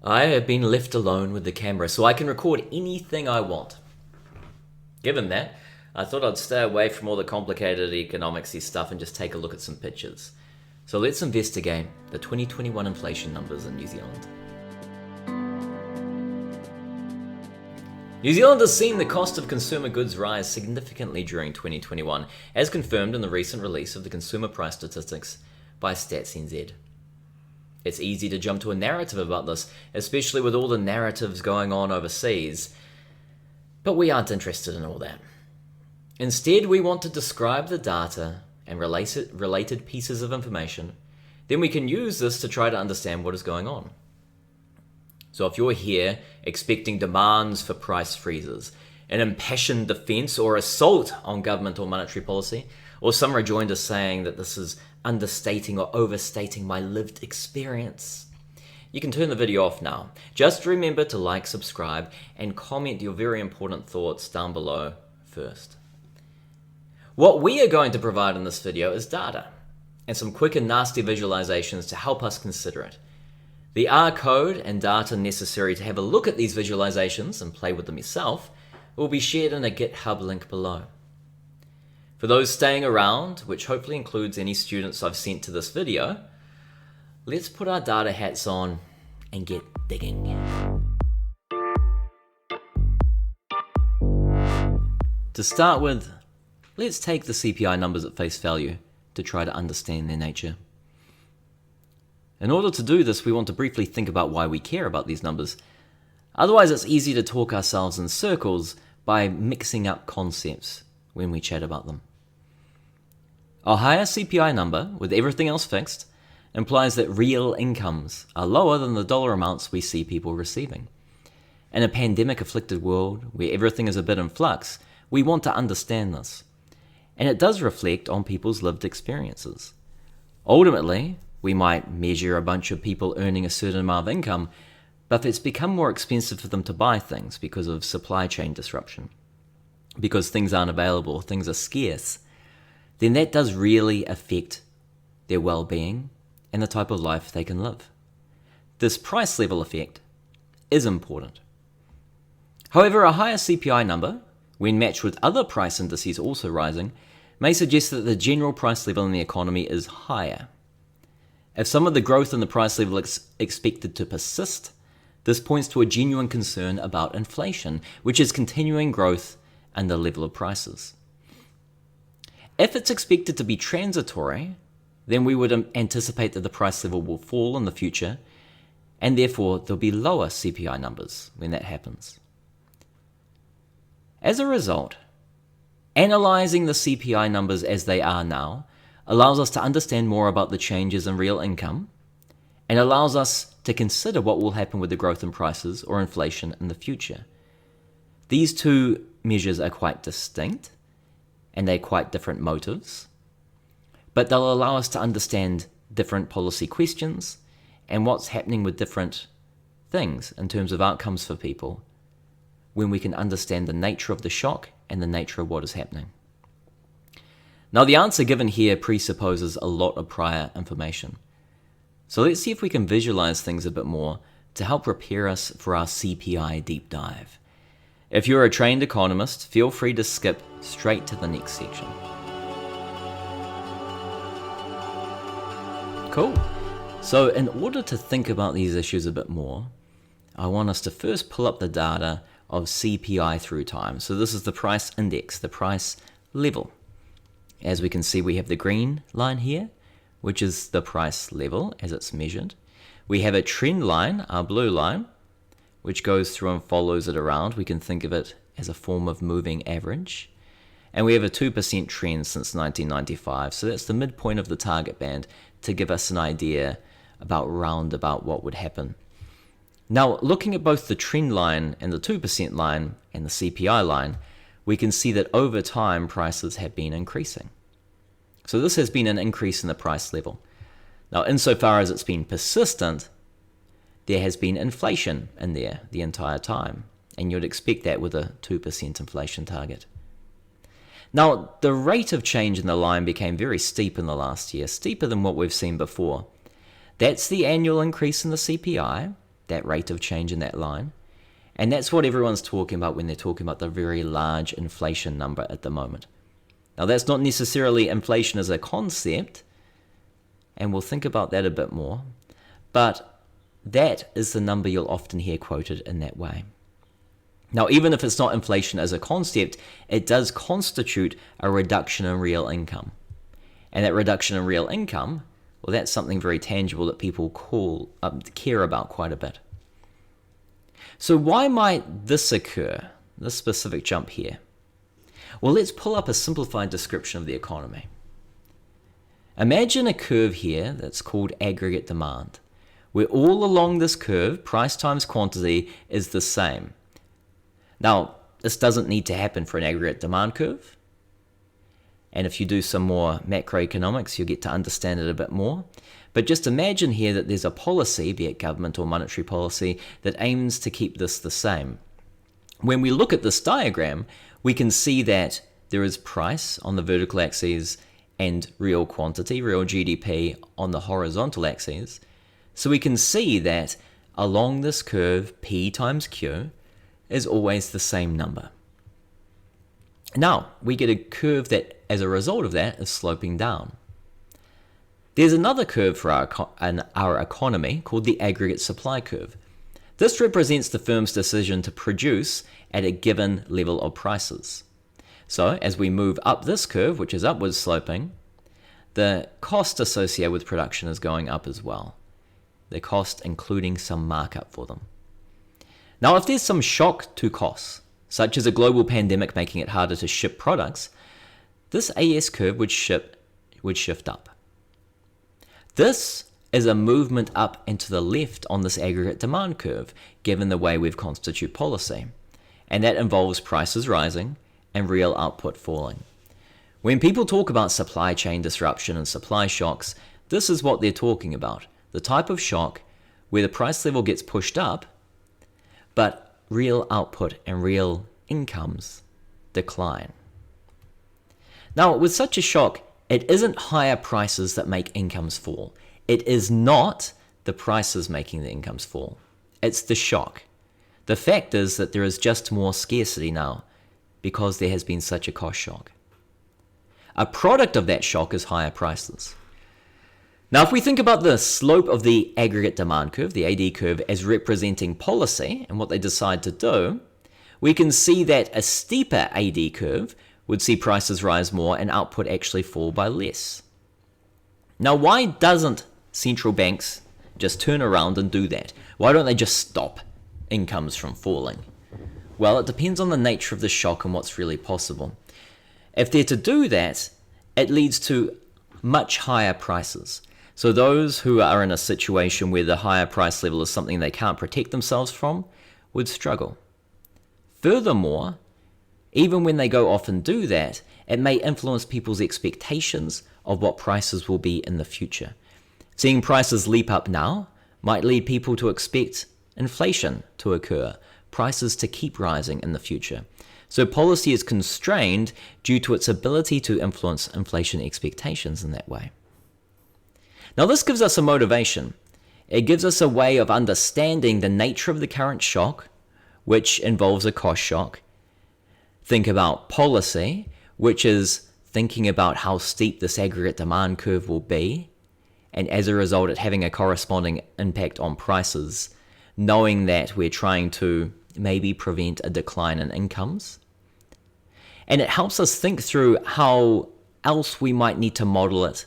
I have been left alone with the camera, so I can record anything I want. Given that, I thought I'd stay away from all the complicated economicsy stuff and just take a look at some pictures. So let's investigate the 2021 inflation numbers in New Zealand. New Zealand has seen the cost of consumer goods rise significantly during 2021, as confirmed in the recent release of the consumer price statistics by Stats NZ. It's easy to jump to a narrative about this, especially with all the narratives going on overseas, but we aren't interested in all that. Instead, we want to describe the data and related pieces of information. Then we can use this to try to understand what is going on. So if you're here expecting demands for price freezes, an impassioned defense or assault on government or monetary policy, or some rejoinder saying that this is understating or overstating my lived experience, you can turn the video off now. Just remember to like, subscribe, and comment your very important thoughts down below first. What we are going to provide in this video is data, and some quick and nasty visualizations to help us consider it. The R code and data necessary to have a look at these visualizations and play with them yourself will be shared in a GitHub link below. For those staying around, which hopefully includes any students I've sent to this video, let's put our data hats on and get digging. To start with, let's take the CPI numbers at face value to try to understand their nature. In order to do this, we want to briefly think about why we care about these numbers. Otherwise, it's easy to talk ourselves in circles by mixing up concepts when we chat about them. A higher CPI number, with everything else fixed, implies that real incomes are lower than the dollar amounts we see people receiving. In a pandemic-afflicted world where everything is a bit in flux, we want to understand this. And it does reflect on people's lived experiences. Ultimately, we might measure a bunch of people earning a certain amount of income, but if it's become more expensive for them to buy things because of supply chain disruption, because things aren't available, things are scarce, then that does really affect their well-being and the type of life they can live. This price level effect is important. However, a higher CPI number, when matched with other price indices also rising, may suggest that the general price level in the economy is higher. If some of the growth in the price level is expected to persist, this points to a genuine concern about inflation, which is continuing growth and the level of prices. If it's expected to be transitory, then we would anticipate that the price level will fall in the future, and therefore there'll be lower CPI numbers when that happens. As a result, analyzing the CPI numbers as they are now allows us to understand more about the changes in real income, and allows us to consider what will happen with the growth in prices or inflation in the future. These two measures are quite distinct, and they're quite different motives, but they'll allow us to understand different policy questions and what's happening with different things in terms of outcomes for people when we can understand the nature of the shock and the nature of what is happening. Now, the answer given here presupposes a lot of prior information. So let's see if we can visualize things a bit more to help prepare us for our CPI deep dive. If you're a trained economist, feel free to skip straight to the next section. Cool. So in order to think about these issues a bit more, I want us to first pull up the data of CPI through time. So this is the price index, the price level. As we can see, we have the green line here, which is the price level as it's measured. We have a trend line, our blue line, which goes through and follows it around. We can think of it as a form of moving average. And we have a 2% trend since 1995. So that's the midpoint of the target band to give us an idea about roundabout what would happen. Now, looking at both the trend line and the 2% line and the CPI line, we can see that over time prices have been increasing. So this has been an increase in the price level. Now, insofar as it's been persistent, there has been inflation in there the entire time, and you'd expect that with a 2% inflation target. Now, the rate of change in the line became very steep in the last year, steeper than what we've seen before. That's the annual increase in the CPI, that rate of change in that line. And that's what everyone's talking about when they're talking about the very large inflation number at the moment. Now, that's not necessarily inflation as a concept, and we'll think about that a bit more, but that is the number you'll often hear quoted in that way. Now, even if it's not inflation as a concept, it does constitute a reduction in real income. And that reduction in real income, well, that's something very tangible that people care about quite a bit. So why might this occur, this specific jump here? Well, let's pull up a simplified description of the economy. Imagine a curve here that's called aggregate demand, where all along this curve, price times quantity is the same. Now, this doesn't need to happen for an aggregate demand curve. And if you do some more macroeconomics, you'll get to understand it a bit more. But just imagine here that there's a policy, be it government or monetary policy, that aims to keep this the same. When we look at this diagram, we can see that there is price on the vertical axis and real quantity, real GDP, on the horizontal axis. So we can see that along this curve, P times Q is always the same number. Now, we get a curve that, as a result of that, is sloping down. There's another curve for our economy called the aggregate supply curve. This represents the firm's decision to produce at a given level of prices. So, as we move up this curve, which is upwards sloping, the cost associated with production is going up as well. The cost including some markup for them. Now, if there's some shock to costs, such as a global pandemic making it harder to ship products, this AS curve would shift up. This is a movement up and to the left on this aggregate demand curve, given the way we've constituted policy. And that involves prices rising and real output falling. When people talk about supply chain disruption and supply shocks, this is what they're talking about. The type of shock where the price level gets pushed up, but real output and real incomes decline. Now, with such a shock, it isn't higher prices that make incomes fall. It is not the prices making the incomes fall. It's the shock. The fact is that there is just more scarcity now because there has been such a cost shock. A product of that shock is higher prices. Now, if we think about the slope of the aggregate demand curve, the AD curve, as representing policy and what they decide to do, we can see that a steeper AD curve would see prices rise more and output actually fall by less. Now, why doesn't central banks just turn around and do that? Why don't they just stop incomes from falling? Well, it depends on the nature of the shock and what's really possible. If they're to do that, it leads to much higher prices. So those who are in a situation where the higher price level is something they can't protect themselves from would struggle. Furthermore, even when they go off and do that, it may influence people's expectations of what prices will be in the future. Seeing prices leap up now might lead people to expect inflation to occur, prices to keep rising in the future. So policy is constrained due to its ability to influence inflation expectations in that way. Now, this gives us a motivation. It gives us a way of understanding the nature of the current shock, which involves a cost shock. Think about policy, which is thinking about how steep this aggregate demand curve will be, and as a result, it having a corresponding impact on prices, knowing that we're trying to maybe prevent a decline in incomes. And it helps us think through how else we might need to model it,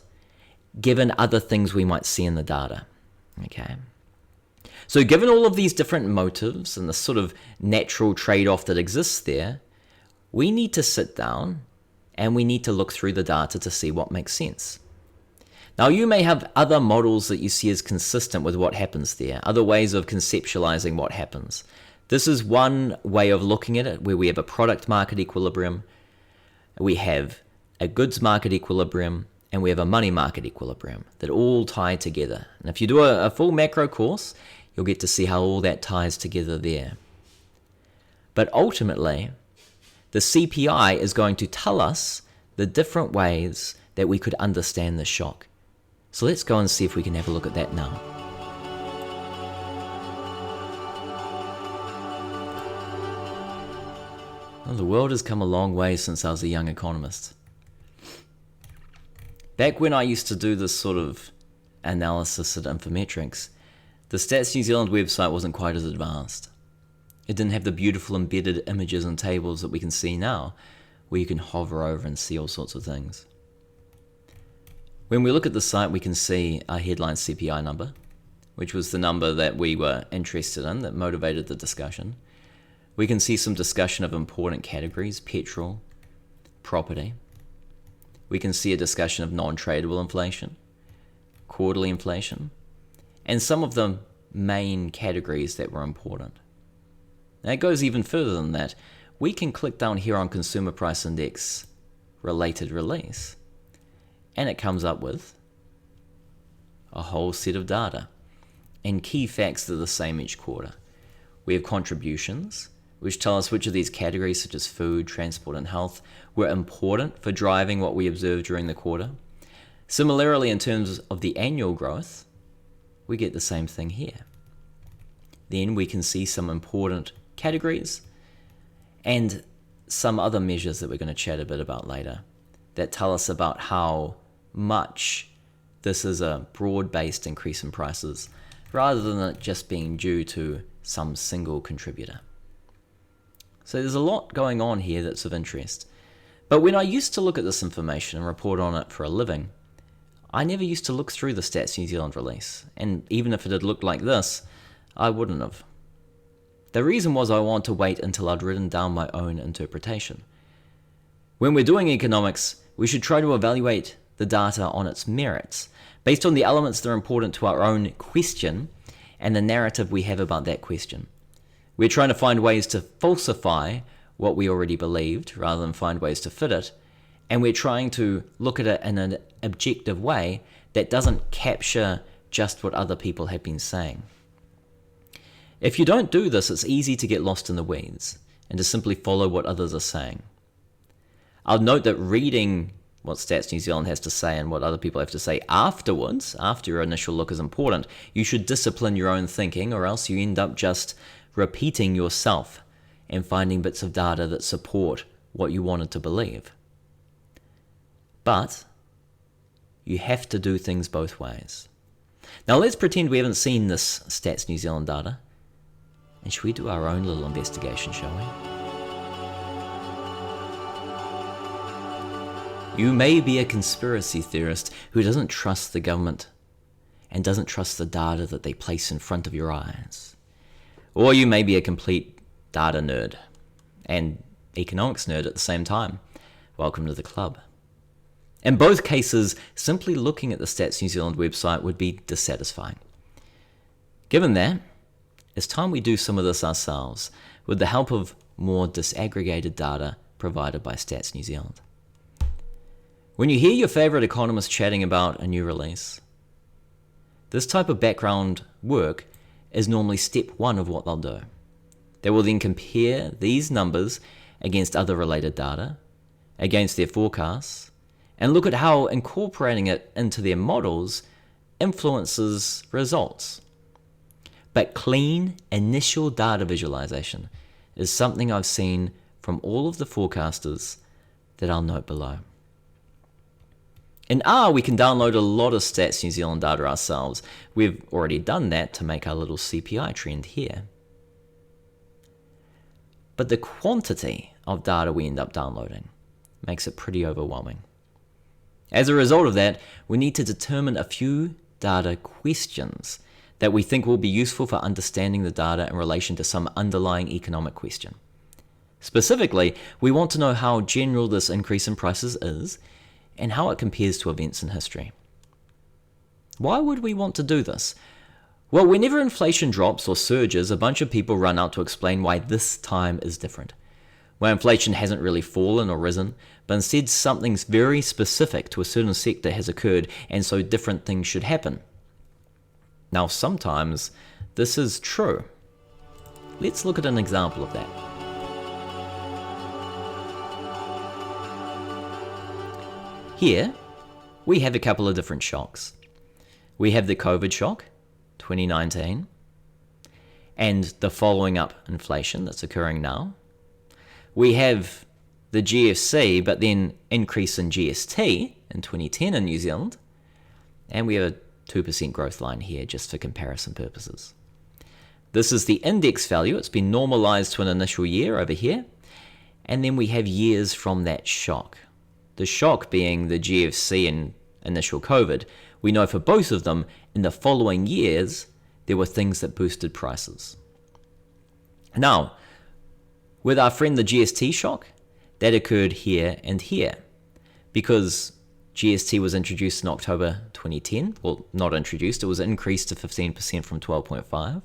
given other things we might see in the data. Okay. So given all of these different motives and the sort of natural trade-off that exists there, we need to sit down and we need to look through the data to see what makes sense. Now, you may have other models that you see as consistent with what happens there, other ways of conceptualizing what happens. This is one way of looking at it, where we have a product market equilibrium, we have a goods market equilibrium, and we have a money market equilibrium that all tie together. And if you do a full macro course, you'll get to see how all that ties together there. But ultimately, the CPI is going to tell us the different ways that we could understand the shock. So let's go and see if we can have a look at that now. Well, the world has come a long way since I was a young economist. Back when I used to do this sort of analysis at Infometrics, the Stats New Zealand website wasn't quite as advanced. It didn't have the beautiful embedded images and tables that we can see now, where you can hover over and see all sorts of things. When we look at the site, we can see our headline CPI number, which was the number that we were interested in, that motivated the discussion. We can see some discussion of important categories: petrol, property. We can see a discussion of non-tradable inflation, quarterly inflation, and some of the main categories that were important. Now, it goes even further than that. We can click down here on Consumer Price Index related release, and it comes up with a whole set of data and key facts that are the same each quarter. We have contributions, which tell us which of these categories, such as food, transport, and health, were important for driving what we observed during the quarter. Similarly, in terms of the annual growth, we get the same thing here. Then we can see some important categories and some other measures that we're going to chat a bit about later that tell us about how much this is a broad-based increase in prices rather than it just being due to some single contributor. So there's a lot going on here that's of interest. But when I used to look at this information and report on it for a living, I never used to look through the Stats New Zealand release, and even if it had looked like this, I wouldn't have. The reason was I wanted to wait until I'd written down my own interpretation. When we're doing economics, we should try to evaluate the data on its merits, based on the elements that are important to our own question and the narrative we have about that question. We're trying to find ways to falsify what we already believed rather than find ways to fit it, and we're trying to look at it in an objective way that doesn't capture just what other people have been saying. If you don't do this, it's easy to get lost in the weeds and to simply follow what others are saying. I'll note that reading what Stats New Zealand has to say and what other people have to say afterwards, after your initial look, is important. You should discipline your own thinking, or else you end up just repeating yourself and finding bits of data that support what you wanted to believe. But you have to do things both ways. Now let's pretend we haven't seen this Stats New Zealand data, and should we do our own little investigation, shall we? You may be a conspiracy theorist who doesn't trust the government and doesn't trust the data that they place in front of your eyes. Or you may be a complete data nerd and economics nerd at the same time. Welcome to the club. In both cases, simply looking at the Stats New Zealand website would be dissatisfying. Given that, it's time we do some of this ourselves with the help of more disaggregated data provided by Stats New Zealand. When you hear your favorite economist chatting about a new release, this type of background work is normally step one of what they'll do. They will then compare these numbers against other related data, against their forecasts, and look at how incorporating it into their models influences results. But clean initial data visualization is something I've seen from all of the forecasters that I'll note below. In R, we can download a lot of Stats New Zealand data ourselves. We've already done that to make our little CPI trend here. But the quantity of data we end up downloading makes it pretty overwhelming. As a result of that, we need to determine a few data questions that we think will be useful for understanding the data in relation to some underlying economic question. Specifically, we want to know how general this increase in prices is and how it compares to events in history. Why would we want to do this? Well, whenever inflation drops or surges, a bunch of people run out to explain why this time is different. Where inflation hasn't really fallen or risen, but instead something's very specific to a certain sector has occurred, and so different things should happen. Now, sometimes this is true. Let's look at an example of that. Here, we have a couple of different shocks. We have the COVID shock, 2019, and the following up inflation that's occurring now. We have the GFC, but then increase in GST in 2010 in New Zealand, and we have a 2% growth line here just for comparison purposes. This is the index value. It's been normalized to an initial year over here, and then we have years from that shock. The shock being the GFC and initial COVID. We know for both of them, in the following years, there were things that boosted prices. Now, with our friend the GST shock, that occurred here and here, because GST was introduced in October 2010. Well, not introduced, it was increased to 15% from 12.5%.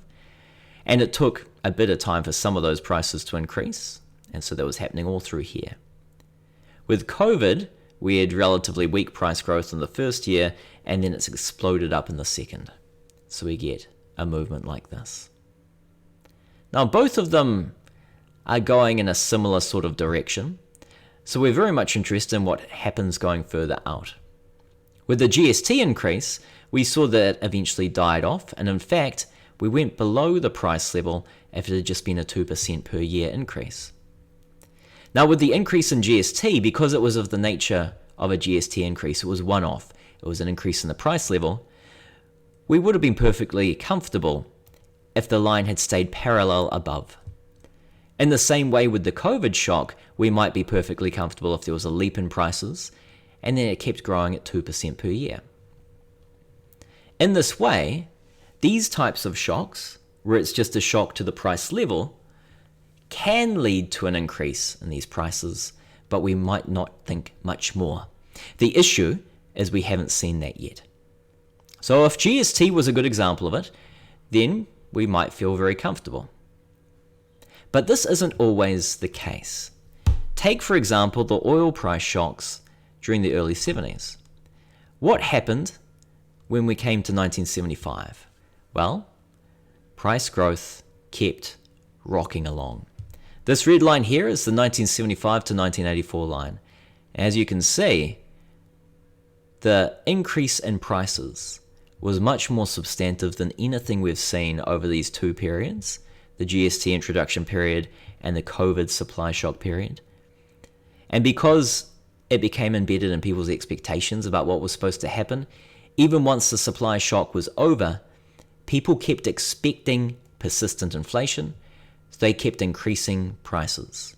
And it took a bit of time for some of those prices to increase, and so that was happening all through here. With COVID, we had relatively weak price growth in the first year, and then it's exploded up in the second. So we get a movement like this. Now, both of them are going in a similar sort of direction, so we're very much interested in what happens going further out. With the GST increase, we saw that it eventually died off, and in fact, we went below the price level if it had just been a 2% per year increase. Now, with the increase in GST, because it was of the nature of a GST increase, it was one-off, it was an increase in the price level, we would have been perfectly comfortable if the line had stayed parallel above. In the same way with the COVID shock, we might be perfectly comfortable if there was a leap in prices, and then it kept growing at 2% per year. In this way, these types of shocks, where it's just a shock to the price level, can lead to an increase in these prices, but we might not think much more. The issue is we haven't seen that yet. So if GST was a good example of it, then we might feel very comfortable. But this isn't always the case. Take, for example, the oil price shocks during the early 70s. What happened when we came to 1975? Well, price growth kept rocking along. This red line here is the 1975 to 1984 line. As you can see, the increase in prices was much more substantive than anything we've seen over these two periods, the GST introduction period and the COVID supply shock period. And because it became embedded in people's expectations about what was supposed to happen, even once the supply shock was over, people kept expecting persistent inflation, so they kept increasing prices.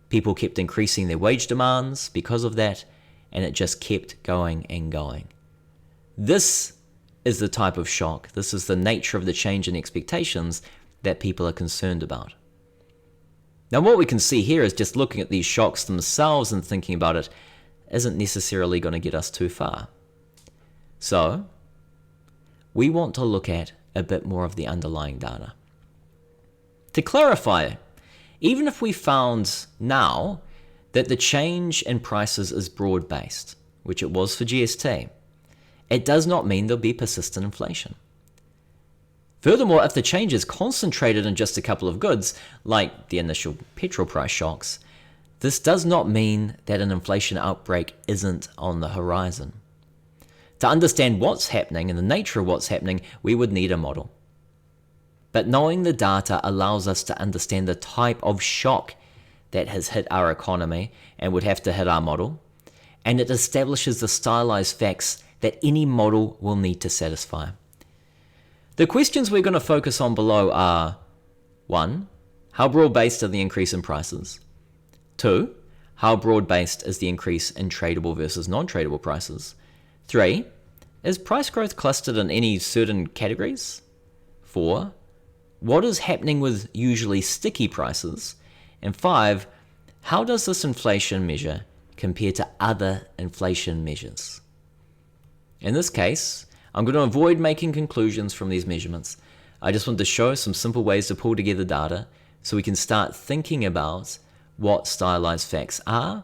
People kept increasing their wage demands because of that, and it just kept going and going. This is the type of shock, this is the nature of the change in expectations that people are concerned about. Now, what we can see here is just looking at these shocks themselves and thinking about it isn't necessarily going to get us too far. So, we want to look at a bit more of the underlying data. To clarify, even if we found now that the change in prices is broad-based, which it was for GST, it does not mean there'll be persistent inflation. Furthermore, if the change is concentrated in just a couple of goods, like the initial petrol price shocks, this does not mean that an inflation outbreak isn't on the horizon. To understand what's happening and the nature of what's happening, we would need a model. But knowing the data allows us to understand the type of shock that has hit our economy and would have to hit our model, and it establishes the stylized facts that any model will need to satisfy. The questions we're going to focus on below are 1. How broad-based are the increase in prices? 2. How broad-based is the increase in tradable versus non-tradable prices? 3. Is price growth clustered in any certain categories? 4. What is happening with usually sticky prices? And 5. How does this inflation measure compare to other inflation measures? In this case, I'm going to avoid making conclusions from these measurements. I just want to show some simple ways to pull together data so we can start thinking about what stylized facts are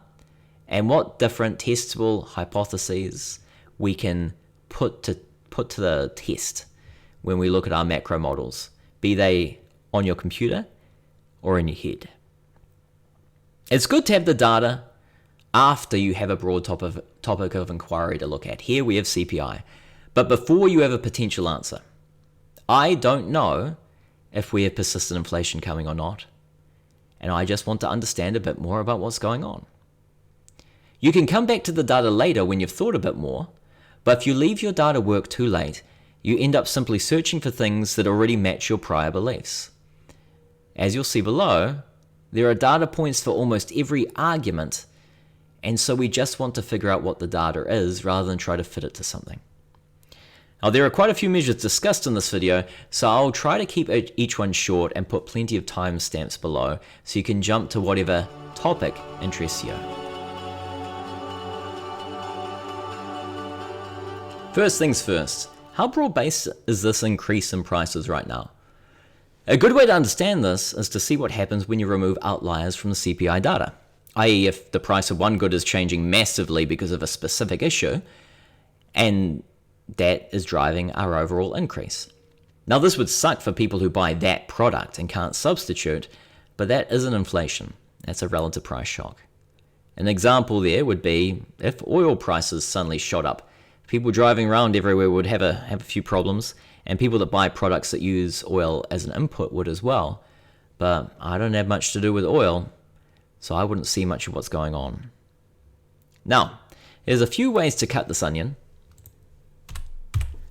and what different testable hypotheses we can put to the test when we look at our macro models, be they on your computer or in your head. It's good to have the data after you have a broad topic of inquiry to look at. Here we have CPI. But before you have a potential answer, I don't know if we have persistent inflation coming or not. and I just want to understand a bit more about what's going on. You can come back to the data later when you've thought a bit more, but if you leave your data work too late, you end up simply searching for things that already match your prior beliefs. As you'll see below, there are data points for almost every argument, and so we just want to figure out what the data is rather than try to fit it to something. Now, there are quite a few measures discussed in this video, so I'll try to keep each one short and put plenty of timestamps below so you can jump to whatever topic interests you. First things first, how broad-based is this increase in prices right now? A good way to understand this is to see what happens when you remove outliers from the CPI data, i.e. if the price of one good is changing massively because of a specific issue, and that is driving our overall increase. Now, this would suck for people who buy that product and can't substitute, but that isn't inflation. That's a relative price shock. An example there would be if oil prices suddenly shot up. People driving around everywhere would have a few problems, and people that buy products that use oil as an input would as well. But I don't have much to do with oil, so I wouldn't see much of what's going on. Now, there's a few ways to cut this onion.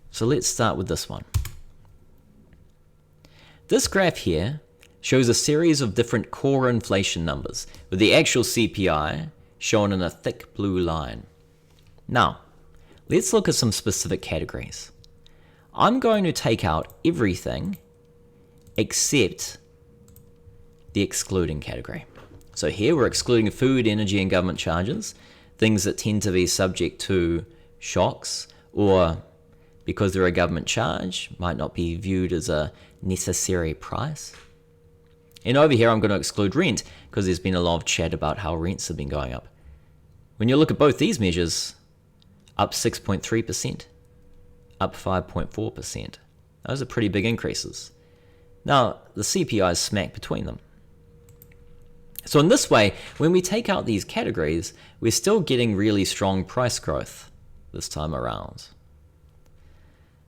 So let's start with this one. This graph here shows a series of different core inflation numbers, with the actual CPI shown in a thick blue line. Now, let's look at some specific categories. I'm going to take out everything except the excluding category. So here we're excluding food, energy, and government charges, things that tend to be subject to shocks, or because they're a government charge, might not be viewed as a necessary price. And over here I'm going to exclude rent, because there's been a lot of chat about how rents have been going up. When you look at both these measures, up 6.3%, up 5.4%. Those are pretty big increases. Now, the CPI is smack between them. So in this way, when we take out these categories, we're still getting really strong price growth this time around.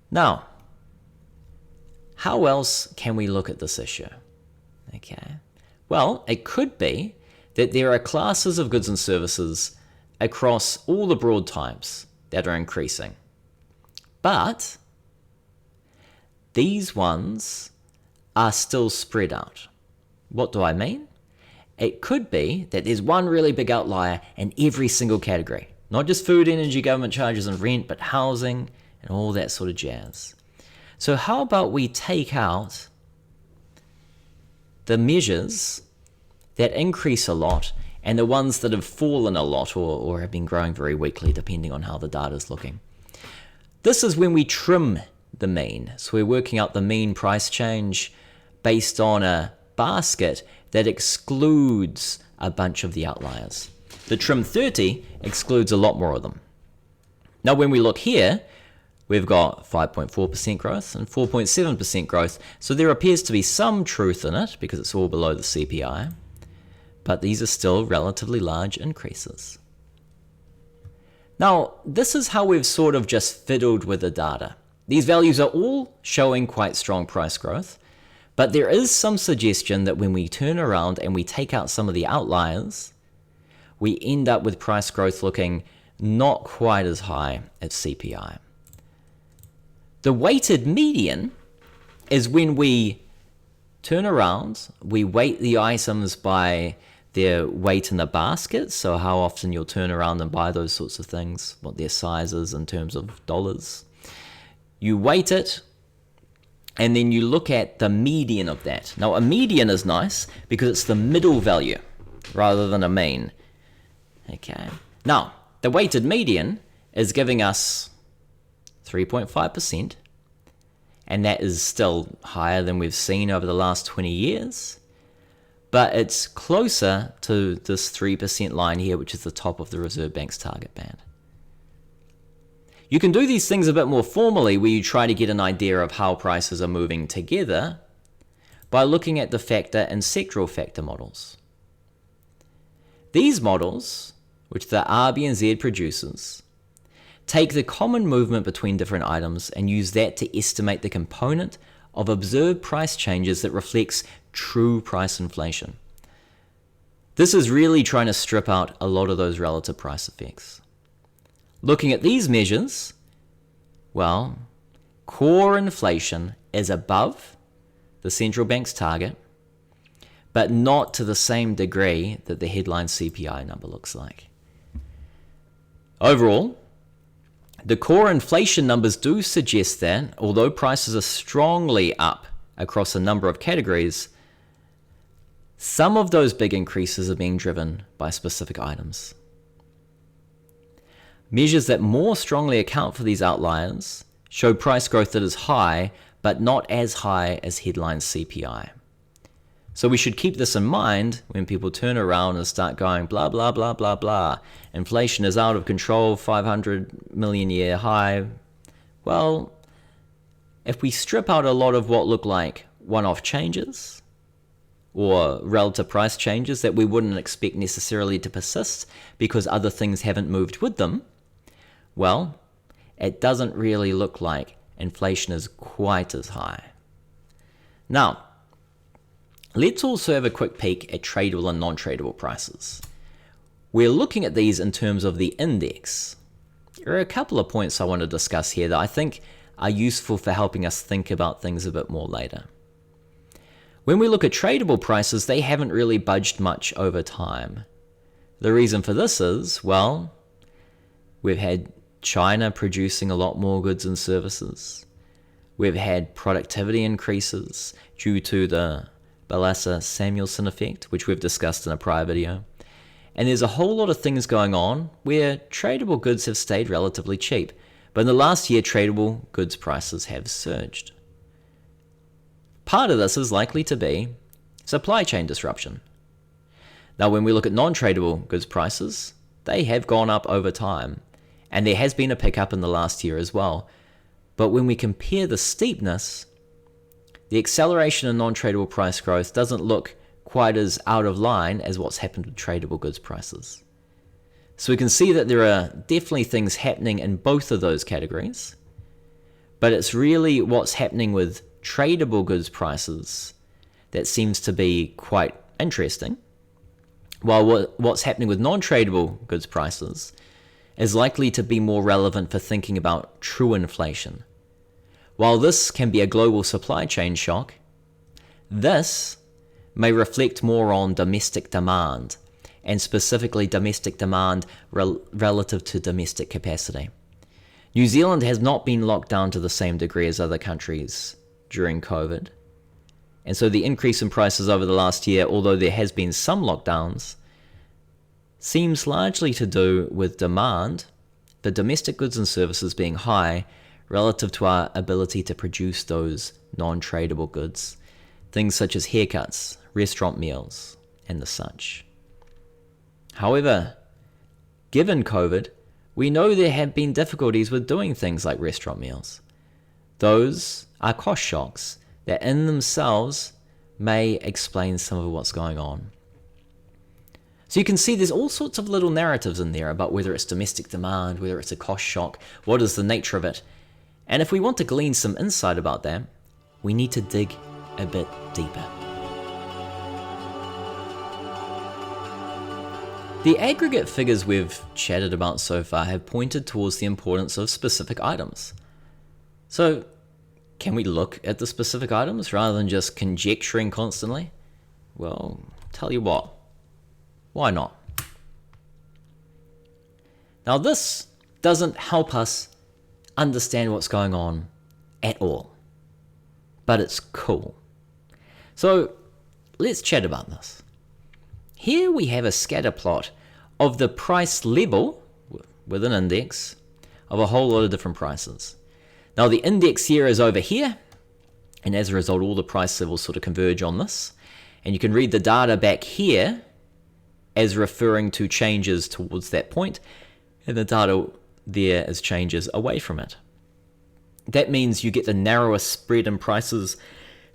Now, how else can we look at this issue? Okay. Well, it could be that there are classes of goods and services across all the broad types that are increasing. But these ones are still spread out. What do I mean? It could be that there's one really big outlier in every single category. Not just food, energy, government charges, and rent, but housing and all that sort of jazz. So how about we take out the measures that increase a lot and the ones that have fallen a lot or have been growing very weakly, depending on how the data is looking. This is when we trim the mean. So we're working out the mean price change based on a basket that excludes a bunch of the outliers. The trim 30 excludes a lot more of them. Now when we look here, we've got 5.4% growth and 4.7% growth, so there appears to be some truth in it because it's all below the CPI, but these are still relatively large increases. Now, this is how we've sort of just fiddled with the data. These values are all showing quite strong price growth, but there is some suggestion that when we turn around and we take out some of the outliers, we end up with price growth looking not quite as high as CPI. The weighted median is when we turn around, we weight the items by their weight in the basket, so how often you'll turn around and buy those sorts of things, what their size is in terms of dollars. You weight it, and then you look at the median of that. Now, a median is nice because it's the middle value rather than a mean. Okay. Now, the weighted median is giving us 3.5%, and that is still higher than we've seen over the last 20 years. But it's closer to this 3% line here, which is the top of the Reserve Bank's target band. You can do these things a bit more formally, where you try to get an idea of how prices are moving together by looking at the factor and sectoral factor models. These models, which the RBNZ produces, take the common movement between different items and use that to estimate the component of observed price changes that reflects true price inflation. This is really trying to strip out a lot of those relative price effects. Looking at these measures, well, core inflation is above the central bank's target, but not to the same degree that the headline CPI number looks like. Overall, the core inflation numbers do suggest that, although prices are strongly up across a number of categories, some of those big increases are being driven by specific items. Measures that more strongly account for these outliers show price growth that is high, but not as high as headline CPI. So we should keep this in mind when people turn around and start going blah, blah, blah, blah, blah. Inflation is out of control, 500 million year high. Well, if we strip out a lot of what look like one-off changes or relative price changes that we wouldn't expect necessarily to persist because other things haven't moved with them, well, it doesn't really look like inflation is quite as high. Now, let's also have a quick peek at tradable and non-tradable prices. We're looking at these in terms of the index. There are a couple of points I want to discuss here that I think are useful for helping us think about things a bit more later. When we look at tradable prices, they haven't really budged much over time. The reason for this is, well, we've had China producing a lot more goods and services. We've had productivity increases due to the Balassa-Samuelson effect, which we've discussed in a prior video. And there's a whole lot of things going on where tradable goods have stayed relatively cheap. But in the last year, tradable goods prices have surged. Part of this is likely to be supply chain disruption. Now, when we look at non-tradable goods prices, they have gone up over time. And there has been a pickup in the last year as well. But when we compare the steepness, the acceleration in non-tradable price growth doesn't look quite as out of line as what's happened with tradable goods prices. So we can see that there are definitely things happening in both of those categories, but it's really what's happening with tradable goods prices that seems to be quite interesting, while what's happening with non-tradable goods prices is likely to be more relevant for thinking about true inflation. While this can be a global supply chain shock, this may reflect more on domestic demand, and specifically domestic demand relative to domestic capacity. New Zealand has not been locked down to the same degree as other countries during COVID, and so the increase in prices over the last year, although there has been some lockdowns, seems largely to do with demand for domestic goods and services being high relative to our ability to produce those non-tradable goods, things such as haircuts, restaurant meals, and the such. However, given COVID, we know there have been difficulties with doing things like restaurant meals. Those are cost shocks that in themselves may explain some of what's going on. So you can see there's all sorts of little narratives in there about whether it's domestic demand, whether it's a cost shock, what is the nature of it. And if we want to glean some insight about that, we need to dig a bit deeper. The aggregate figures we've chatted about so far have pointed towards the importance of specific items. So, can we look at the specific items rather than just conjecturing constantly? Well, tell you what, why not? Now, this doesn't help us understand what's going on at all, but it's cool. So, let's chat about this. Here we have a scatter plot of the price level with an index of a whole lot of different prices. Now the index here is over here, and as a result all the price levels sort of converge on this. And you can read the data back here as referring to changes towards that point, and the data there as changes away from it. That means you get the narrowest spread in prices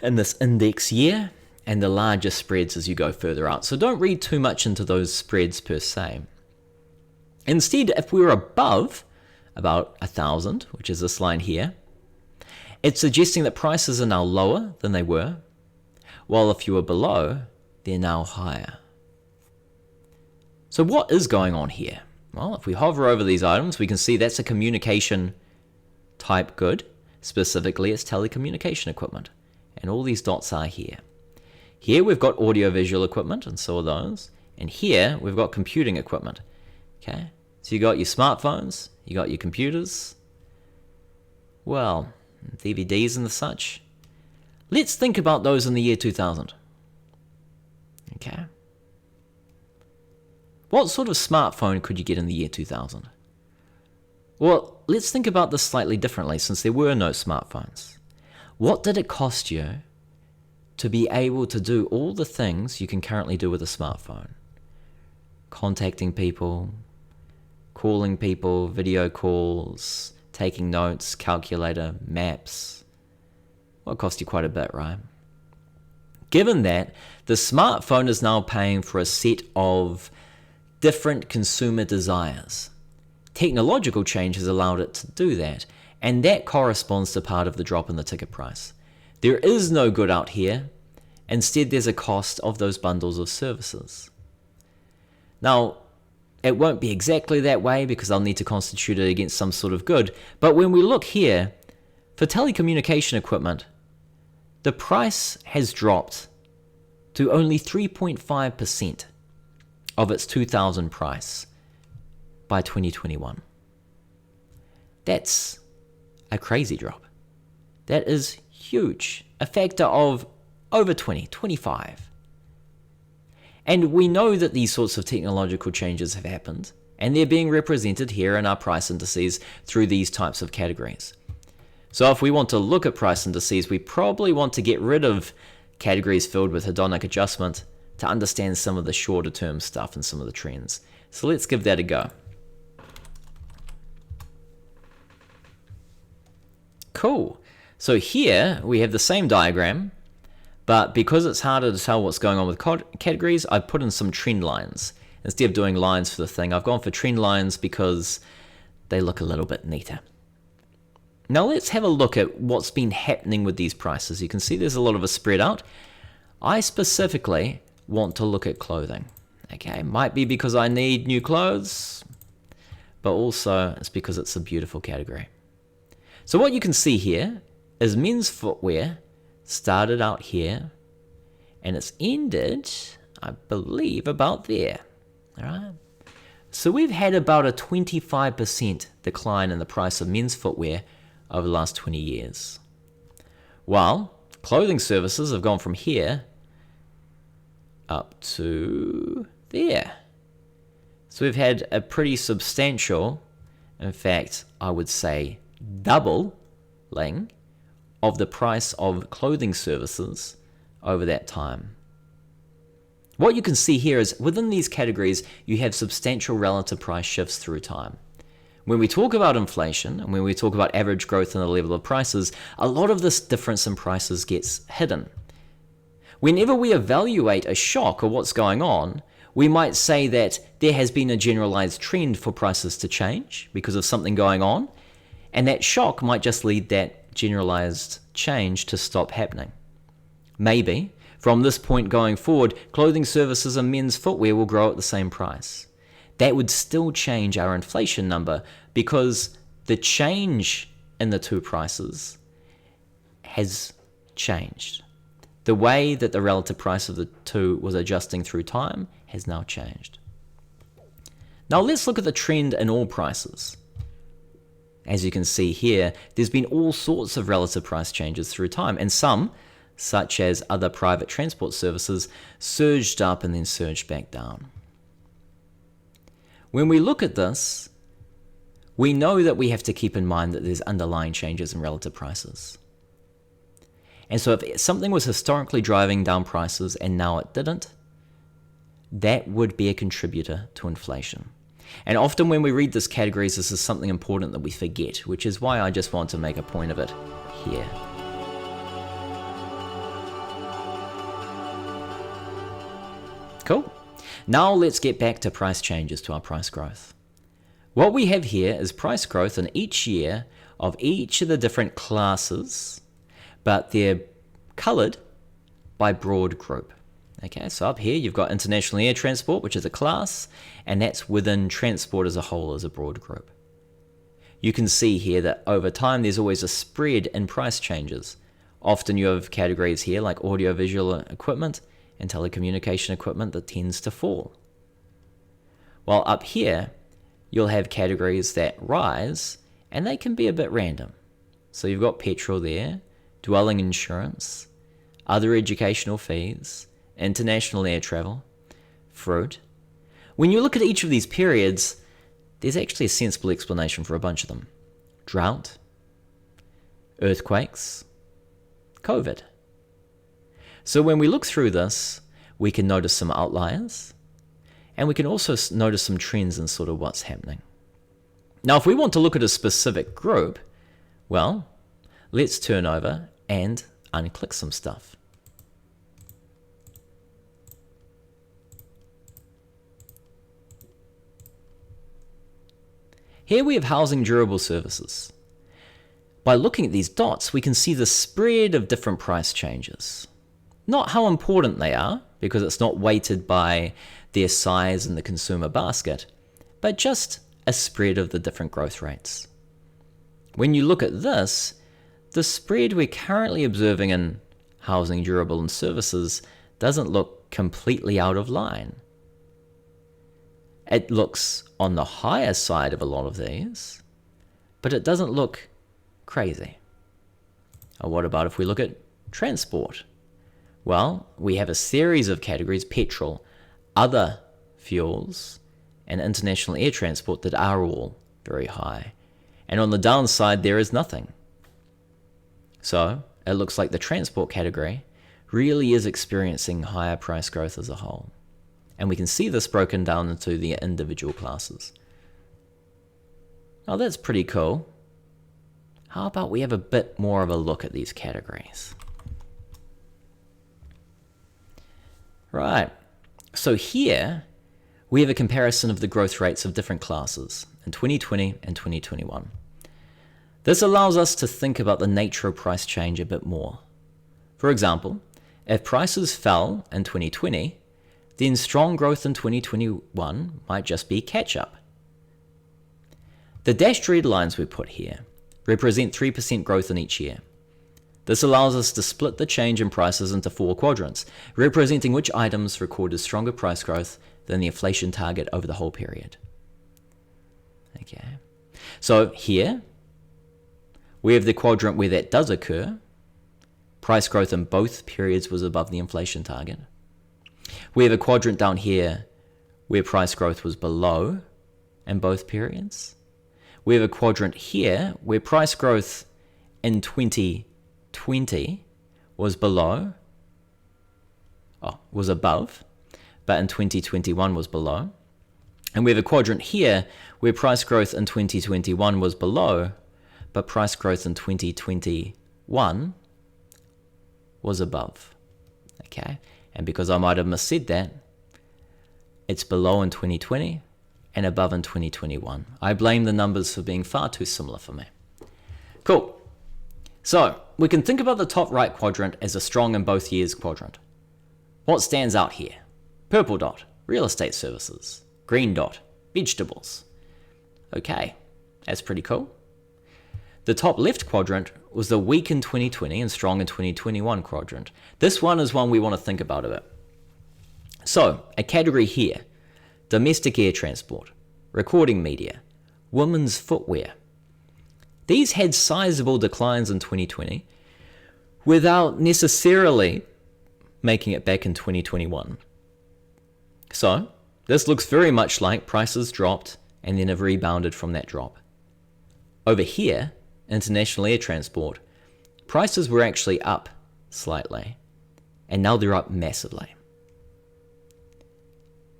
in this index year, and the larger spreads as you go further out. So don't read too much into those spreads per se. Instead, if we were above about 1,000, which is this line here, it's suggesting that prices are now lower than they were, while if you were below, they're now higher. So what is going on here? Well, if we hover over these items, we can see that's a communication type good. Specifically, it's telecommunication equipment. And all these dots are here. Here we've got audiovisual equipment, and so are those. And here we've got computing equipment. Okay, so you got your smartphones, you got your computers, well, DVDs and the such. Let's think about those in the year 2000. Okay. What sort of smartphone could you get in the year 2000? Well, let's think about this slightly differently since there were no smartphones. What did it cost you to be able to do all the things you can currently do with a smartphone? Contacting people, calling people, video calls, taking notes, calculator, maps. Well, it cost you quite a bit, right? Given that, the smartphone is now paying for a set of different consumer desires. Technological change has allowed it to do that, and that corresponds to part of the drop in the ticket price. There is no good out here. Instead, there's a cost of those bundles of services. Now, it won't be exactly that way because I'll need to constitute it against some sort of good, but when we look here, for telecommunication equipment, the price has dropped to only 3.5% of its 2000 price by 2021. That's a crazy drop. That is huge. A factor of over 20, 25. And we know that these sorts of technological changes have happened, and they're being represented here in our price indices through these types of categories. So if we want to look at price indices, we probably want to get rid of categories filled with hedonic adjustment to understand some of the shorter term stuff and some of the trends. So let's give that a go. Cool. So here we have the same diagram, but because it's harder to tell what's going on with categories, I've put in some trend lines. Instead of doing lines for the thing, I've gone for trend lines because they look a little bit neater. Now let's have a look at what's been happening with these prices. You can see there's a lot of a spread out. I specifically want to look at clothing. Okay, might be because I need new clothes, but also it's because it's a beautiful category. So what you can see here is men's footwear started out here and it's ended, I believe, about there. All right. So we've had about a 25% decline in the price of men's footwear over the last 20 years. While clothing services have gone from here up to there. So we've had a pretty substantial, in fact, I would say doubling of the price of clothing services over that time. What you can see here is within these categories, you have substantial relative price shifts through time. When we talk about inflation and when we talk about average growth in the level of prices, a lot of this difference in prices gets hidden. Whenever we evaluate a shock or what's going on, we might say that there has been a generalized trend for prices to change because of something going on, and that shock might just lead that generalized change to stop happening. Maybe, from this point going forward, clothing services and men's footwear will grow at the same price. That would still change our inflation number because the change in the two prices has changed. The way that the relative price of the two was adjusting through time has now changed. Now let's look at the trend in all prices. As you can see here, there's been all sorts of relative price changes through time, and some, such as other private transport services, surged up and then surged back down. When we look at this, we know that we have to keep in mind that there's underlying changes in relative prices. And so if something was historically driving down prices and now it didn't, that would be a contributor to inflation. And often when we read these categories, this is something important that we forget, which is why I just want to make a point of it here. Cool. Now let's get back to price changes, to our price growth. What we have here is price growth in each year of each of the different classes, but they're colored by broad group. Okay, so up here you've got international air transport, which is a class, and that's within transport as a whole as a broad group. You can see here that over time there's always a spread in price changes. Often you have categories here like audiovisual equipment and telecommunication equipment that tends to fall. While up here, you'll have categories that rise, and they can be a bit random. So you've got petrol there, dwelling insurance, other educational fees, international air travel, fruit. When you look at each of these periods, there's actually a sensible explanation for a bunch of them. Drought, earthquakes, COVID. So when we look through this, we can notice some outliers, and we can also notice some trends in sort of what's happening. Now, if we want to look at a specific group, well, let's turn over and unclick some stuff. Here we have housing durable services. By looking at these dots, we can see the spread of different price changes. Not how important they are, because it's not weighted by their size in the consumer basket, but just a spread of the different growth rates. When you look at this, the spread we're currently observing in housing durable and services doesn't look completely out of line. It looks on the higher side of a lot of these, but it doesn't look crazy. Or what about if we look at transport? Well, we have a series of categories: petrol, other fuels, and international air transport that are all very high. And on the downside, there is nothing. So it looks like the transport category really is experiencing higher price growth as a whole. And we can see this broken down into the individual classes. Now that's pretty cool. How about we have a bit more of a look at these categories? Right, so here we have a comparison of the growth rates of different classes in 2020 and 2021. This allows us to think about the nature of price change a bit more. For example, if prices fell in 2020, then strong growth in 2021 might just be catch-up. The dashed red lines we put here represent 3% growth in each year. This allows us to split the change in prices into 4 quadrants, representing which items recorded stronger price growth than the inflation target over the whole period. Okay, so here we have the quadrant where that does occur. Price growth in both periods was above the inflation target. We have a quadrant down here where price growth was below in both periods. We have a quadrant here where price growth in 2020 was above, but in 2021 was below. And we have a quadrant here where price growth in 2021 was below, but price growth in 2021 was above. Okay, and because I might have missaid that, it's below in 2020 and above in 2021. I blame the numbers for being far too similar for me. Cool. So we can think about the top right quadrant as a strong in both years quadrant. What stands out here? Purple dot, real estate services. Green dot, vegetables. Okay, that's pretty cool. The top left quadrant was the weak in 2020 and strong in 2021 quadrant. This one is one we want to think about a bit. So, a category here: domestic air transport, recording media, women's footwear. These had sizable declines in 2020 without necessarily making it back in 2021. So, this looks very much like prices dropped and then have rebounded from that drop. Over here, international air transport, prices were actually up slightly, and now they're up massively.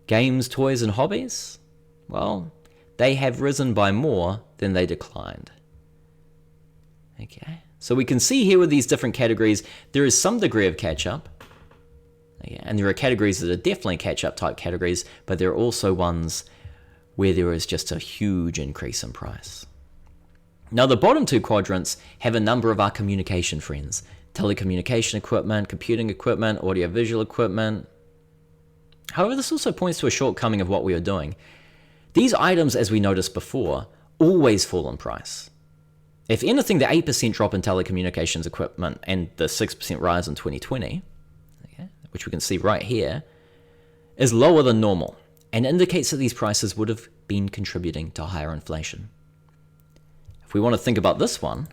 Games, toys, and hobbies? Well, they have risen by more than they declined. Okay, so we can see here with these different categories, there is some degree of catch-up. Okay, and there are categories that are definitely catch-up type categories, but there are also ones where there is just a huge increase in price. Now, the bottom 2 quadrants have a number of our communication friends: telecommunication equipment, computing equipment, audiovisual equipment, However, this also points to a shortcoming of what we are doing. These items, as we noticed before, always fall in price. If anything, the 8% drop in telecommunications equipment and the 6% rise in 2020, which we can see right here, is lower than normal and indicates that these prices would have been contributing to higher inflation. If we want to think about this one,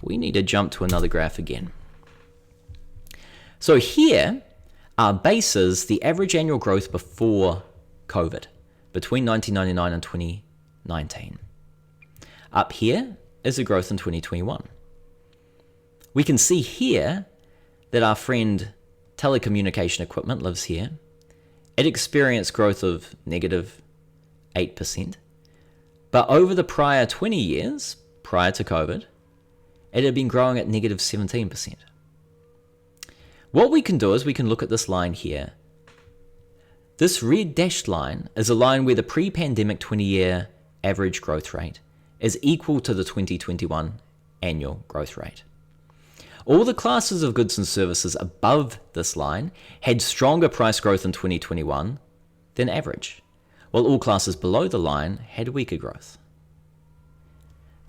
we need to jump to another graph again. So here, our base is the average annual growth before COVID, between 1999 and 2019. Up here is the growth in 2021. We can see here that our friend telecommunication equipment lives here. It experienced growth of negative 8%, but over the prior 20 years, prior to COVID, it had been growing at negative 17%. What we can do is we can look at this line here. This red dashed line is a line where the pre-pandemic 20-year average growth rate is equal to the 2021 annual growth rate. All the classes of goods and services above this line had stronger price growth in 2021 than average, while all classes below the line had weaker growth.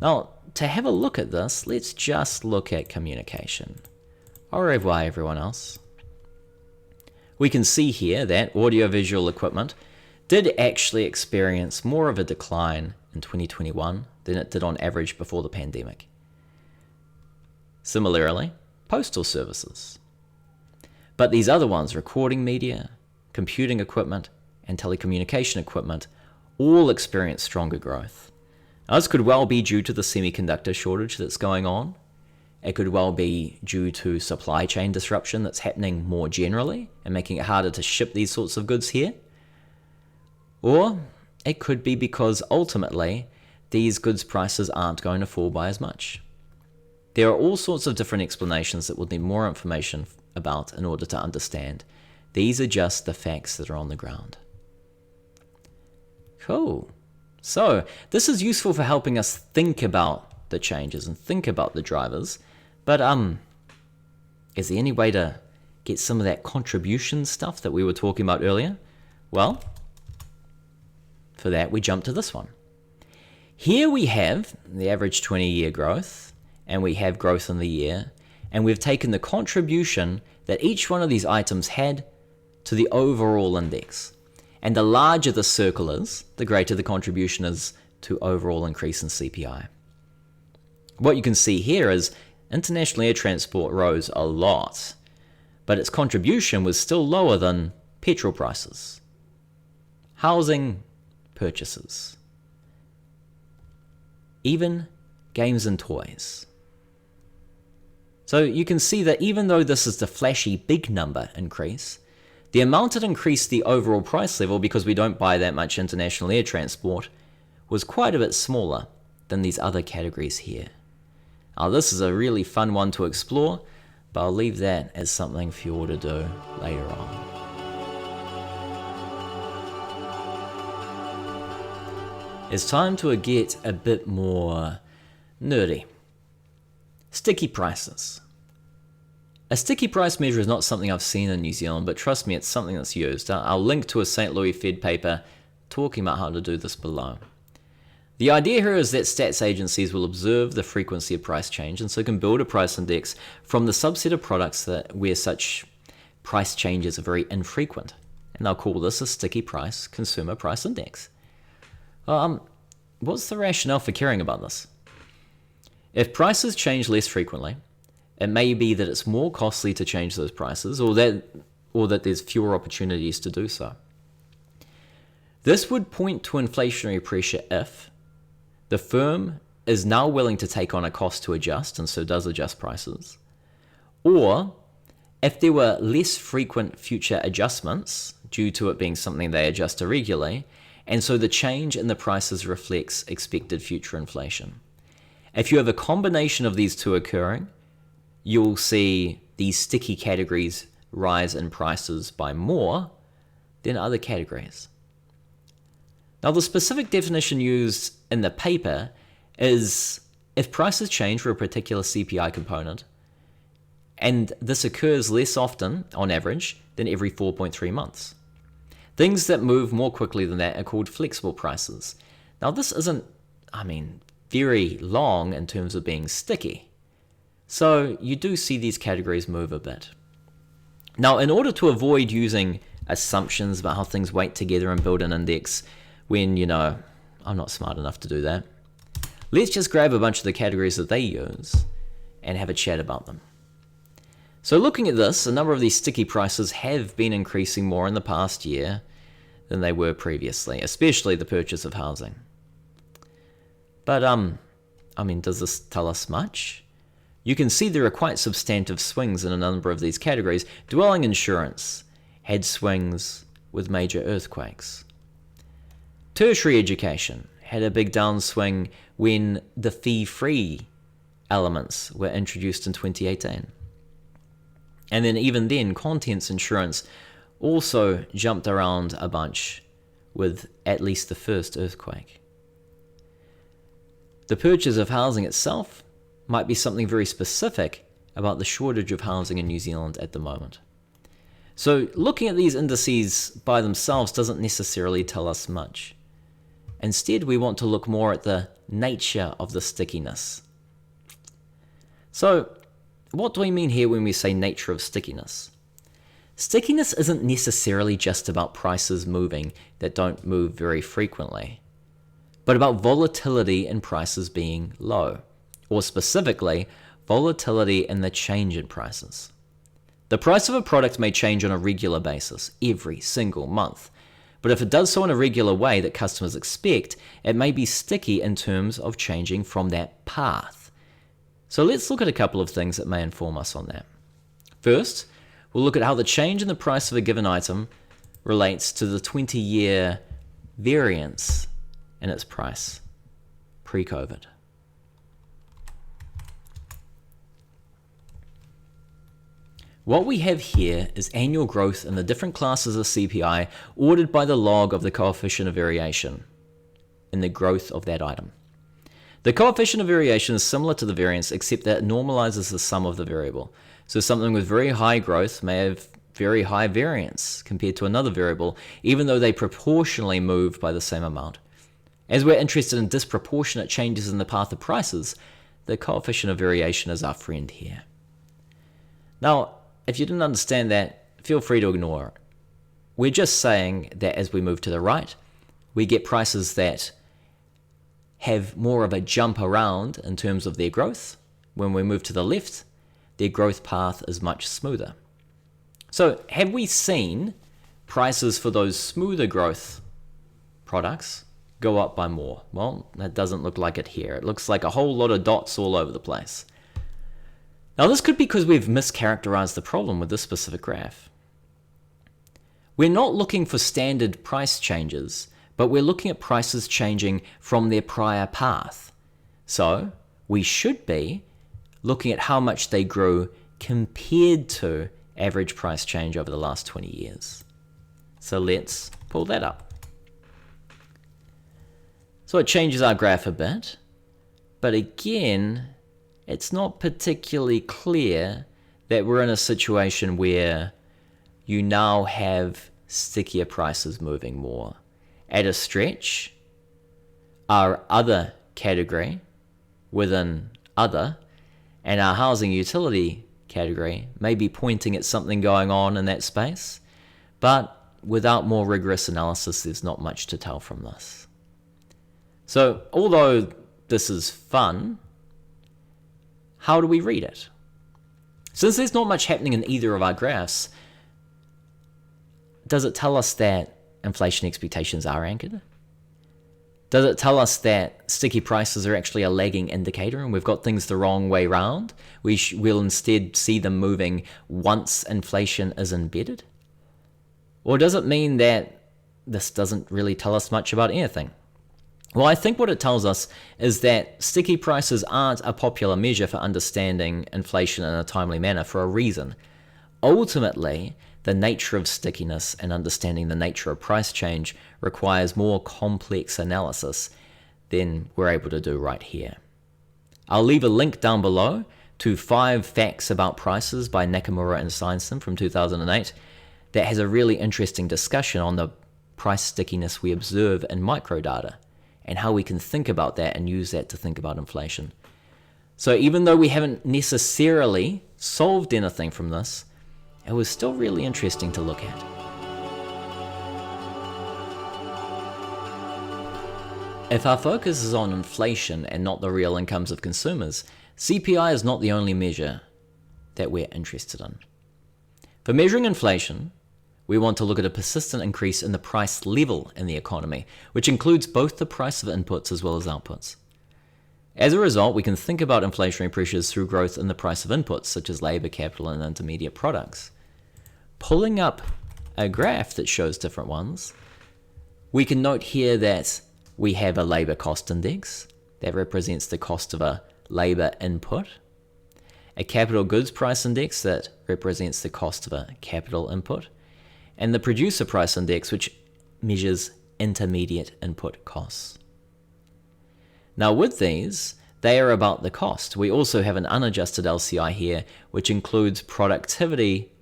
Now, to have a look at this, let's just look at communication. Au revoir, everyone else. We can see here that audiovisual equipment did actually experience more of a decline in 2021 than it did on average before the pandemic. Similarly, postal services. But these other ones, recording media, computing equipment, and telecommunication equipment, all experienced stronger growth. Now, this could well be due to the semiconductor shortage that's going on. It could well be due to supply chain disruption that's happening more generally and making it harder to ship these sorts of goods here. Or it could be because ultimately these goods prices aren't going to fall by as much. There are all sorts of different explanations that we'll need more information about in order to understand. These are just the facts that are on the ground. Cool. So this is useful for helping us think about the changes and think about the drivers. But is there any way to get some of that contribution stuff that we were talking about earlier? Well, for that we jump to this one. Here we have the average 20-year growth, and we have growth in the year, and we've taken the contribution that each one of these items had to the overall index. And the larger the circle is, the greater the contribution is to overall increase in CPI. What you can see here is international air transport rose a lot, but its contribution was still lower than petrol prices, housing purchases, even games and toys. So you can see that even though this is the flashy big number increase, the amount it increased the overall price level, because we don't buy that much international air transport, was quite a bit smaller than these other categories here. Now this is a really fun one to explore, but I'll leave that as something for you all to do later on. It's time to get a bit more nerdy. Sticky prices. A sticky price measure is not something I've seen in New Zealand, but trust me, it's something that's used. I'll link to a St. Louis Fed paper talking about how to do this below. The idea here is that stats agencies will observe the frequency of price change and so can build a price index from the subset of products where such price changes are very infrequent. And they'll call this a sticky price consumer price index. What's the rationale for caring about this? If prices change less frequently, it may be that it's more costly to change those prices or that there's fewer opportunities to do so. This would point to inflationary pressure if the firm is now willing to take on a cost to adjust and so does adjust prices, or if there were less frequent future adjustments due to it being something they adjust irregularly, and so the change in the prices reflects expected future inflation. If you have a combination of these two occurring, you'll see these sticky categories rise in prices by more than other categories. Now, the specific definition used in the paper is if prices change for a particular CPI component and this occurs less often, on average, than every 4.3 months. Things that move more quickly than that are called flexible prices. Now this isn't, very long in terms of being sticky. So you do see these categories move a bit. Now, in order to avoid using assumptions about how things weight together and build an index when, I'm not smart enough to do that, let's just grab a bunch of the categories that they use and have a chat about them. So looking at this, a number of these sticky prices have been increasing more in the past year than they were previously, especially the purchase of housing. But, does this tell us much? You can see there are quite substantive swings in a number of these categories. Dwelling insurance had swings with major earthquakes. Tertiary education had a big downswing when the fee-free elements were introduced in 2018. And then even then, contents insurance also jumped around a bunch with at least the first earthquake. The purchase of housing itself might be something very specific about the shortage of housing in New Zealand at the moment. So looking at these indices by themselves doesn't necessarily tell us much. Instead, we want to look more at the nature of the stickiness. So, what do we mean here when we say nature of stickiness? Stickiness isn't necessarily just about prices moving that don't move very frequently, but about volatility in prices being low, or specifically, volatility in the change in prices. The price of a product may change on a regular basis, every single month, but if it does so in a regular way that customers expect, it may be sticky in terms of changing from that path. So let's look at a couple of things that may inform us on that. First, we'll look at how the change in the price of a given item relates to the 20-year variance in its price pre-COVID. What we have here is annual growth in the different classes of CPI ordered by the log of the coefficient of variation in the growth of that item. The coefficient of variation is similar to the variance except that it normalizes the sum of the variable. So something with very high growth may have very high variance compared to another variable, even though they proportionally move by the same amount. As we're interested in disproportionate changes in the path of prices, the coefficient of variation is our friend here. Now, if you didn't understand that, feel free to ignore it. We're just saying that as we move to the right, we get prices that have more of a jump around in terms of their growth. When we move to the left, their growth path is much smoother. So have we seen prices for those smoother growth products go up by more? Well, that doesn't look like it here. It looks like a whole lot of dots all over the place. Now this could be because we've mischaracterized the problem with this specific graph. We're not looking for standard price changes, but we're looking at prices changing from their prior path. So we should be looking at how much they grew compared to average price change over the last 20 years. So let's pull that up. So it changes our graph a bit, but again, it's not particularly clear that we're in a situation where you now have stickier prices moving more. At a stretch, our other category within other and our housing utility category may be pointing at something going on in that space, but without more rigorous analysis, there's not much to tell from this. So although this is fun, how do we read it? Since there's not much happening in either of our graphs, does it tell us that inflation expectations are anchored? Does it tell us that sticky prices are actually a lagging indicator and we've got things the wrong way round? We'll instead see them moving once inflation is embedded? Or does it mean that this doesn't really tell us much about anything? Well, I think what it tells us is that sticky prices aren't a popular measure for understanding inflation in a timely manner for a reason. Ultimately, the nature of stickiness and understanding the nature of price change requires more complex analysis than we're able to do right here. I'll leave a link down below to 5 Facts About Prices by Nakamura and Seinson from 2008 that has a really interesting discussion on the price stickiness we observe in microdata and how we can think about that and use that to think about inflation. So even though we haven't necessarily solved anything from this, it was still really interesting to look at. If our focus is on inflation and not the real incomes of consumers, CPI is not the only measure that we're interested in. For measuring inflation, we want to look at a persistent increase in the price level in the economy, which includes both the price of inputs as well as outputs. As a result, we can think about inflationary pressures through growth in the price of inputs, such as labor, capital, and intermediate products. Pulling up a graph that shows different ones, we can note here that we have a labor cost index that represents the cost of a labor input, a capital goods price index that represents the cost of a capital input, and the producer price index, which measures intermediate input costs. Now with these, they are about the cost. We also have an unadjusted LCI here, which includes productivity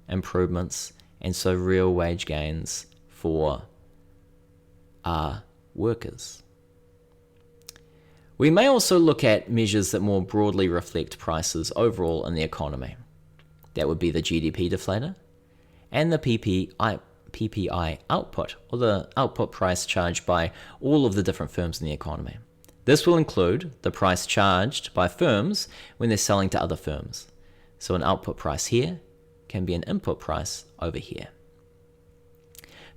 improvements and so real wage gains for our workers. We may also look at measures that more broadly reflect prices overall in the economy. That would be the GDP deflator and the PPI output, or the output price charged by all of the different firms in the economy. This will include the price charged by firms when they're selling to other firms. So an output price here can be an input price over here.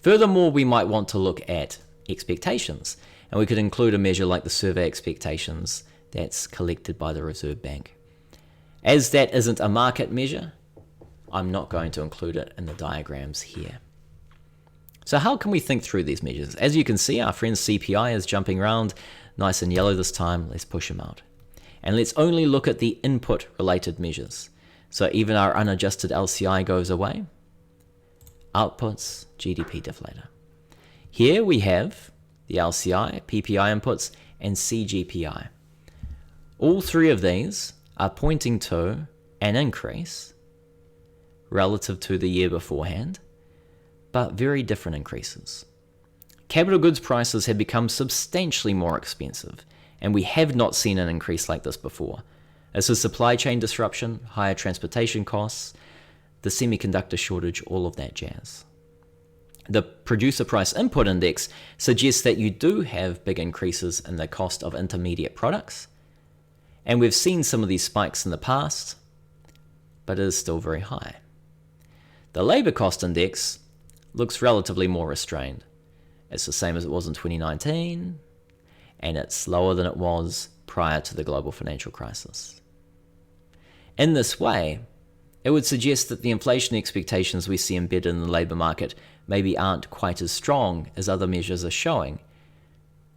Furthermore, we might want to look at expectations, and we could include a measure like the survey expectations that's collected by the Reserve Bank. As that isn't a market measure, I'm not going to include it in the diagrams here. So how can we think through these measures? As you can see, our friend CPI is jumping around, nice and yellow this time. Let's push him out. And let's only look at the input-related measures. So even our unadjusted LCI goes away. Outputs, GDP deflator. Here we have the LCI, PPI inputs, and CGPI. All three of these are pointing to an increase relative to the year beforehand, but very different increases. Capital goods prices have become substantially more expensive, and we have not seen an increase like this before. This is supply chain disruption, higher transportation costs, the semiconductor shortage, all of that jazz. The producer price input index suggests that you do have big increases in the cost of intermediate products, and we've seen some of these spikes in the past, but it is still very high. The labor cost index looks relatively more restrained. It's the same as it was in 2019, and it's lower than it was prior to the global financial crisis. In this way, it would suggest that the inflation expectations we see embedded in the labor market maybe aren't quite as strong as other measures are showing.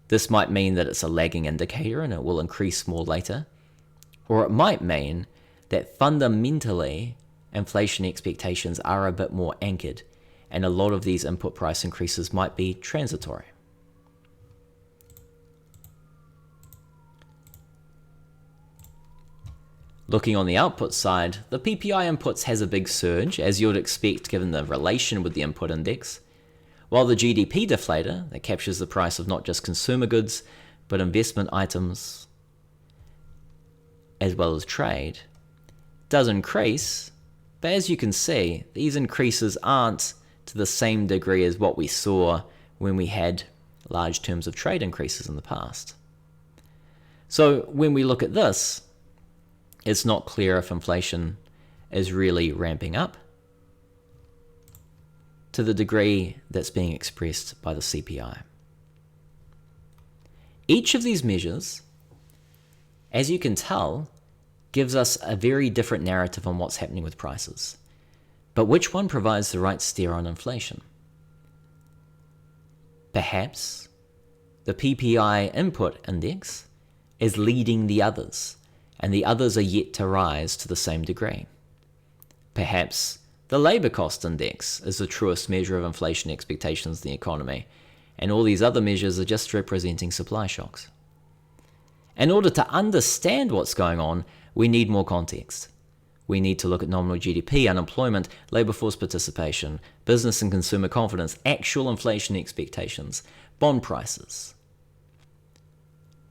This might mean that it's a lagging indicator and it will increase more later, or it might mean that fundamentally inflation expectations are a bit more anchored, and a lot of these input price increases might be transitory. Looking on the output side, the PPI inputs has a big surge, as you would expect given the relation with the input index, while the GDP deflator, that captures the price of not just consumer goods, but investment items, as well as trade, does increase, but as you can see, these increases aren't to the same degree as what we saw when we had large terms of trade increases in the past. So when we look at this, it's not clear if inflation is really ramping up to the degree that's being expressed by the CPI. Each of these measures, as you can tell, gives us a very different narrative on what's happening with prices. But which one provides the right steer on inflation? Perhaps the PPI input index is leading the others, and the others are yet to rise to the same degree. Perhaps the labor cost index is the truest measure of inflation expectations in the economy, and all these other measures are just representing supply shocks. In order to understand what's going on, we need more context. We need to look at nominal GDP, unemployment, labour force participation, business and consumer confidence, actual inflation expectations, bond prices.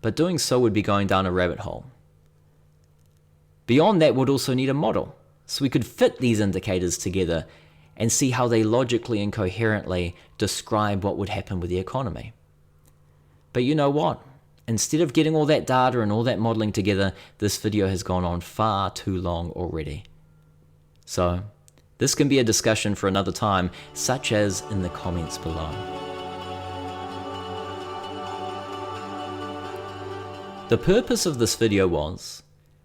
But doing so would be going down a rabbit hole. Beyond that, we'd also need a model, so we could fit these indicators together and see how they logically and coherently describe what would happen with the economy. But you know what? Instead of getting all that data and all that modeling together, this video has gone on far too long already. So, this can be a discussion for another time, such as in the comments below. The purpose of this video was,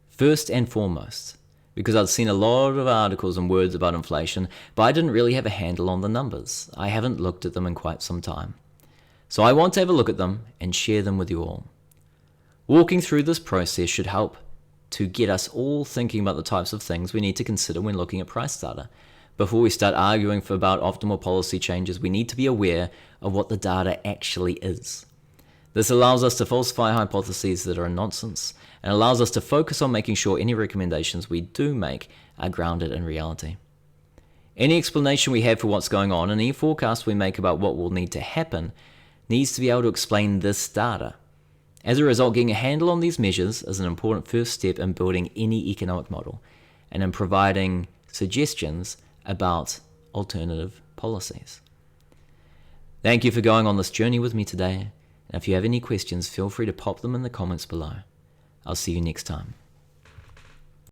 first and foremost, because I'd seen a lot of articles and words about inflation, but I didn't really have a handle on the numbers. I haven't looked at them in quite some time. So I want to have a look at them and share them with you all. Walking through this process should help to get us all thinking about the types of things we need to consider when looking at price data. Before we start arguing about optimal policy changes, we need to be aware of what the data actually is. This allows us to falsify hypotheses that are nonsense, and allows us to focus on making sure any recommendations we do make are grounded in reality. Any explanation we have for what's going on and any forecast we make about what will need to happen needs to be able to explain this data. As a result, getting a handle on these measures is an important first step in building any economic model and in providing suggestions about alternative policies. Thank you for going on this journey with me today. And if you have any questions, feel free to pop them in the comments below. I'll see you next time.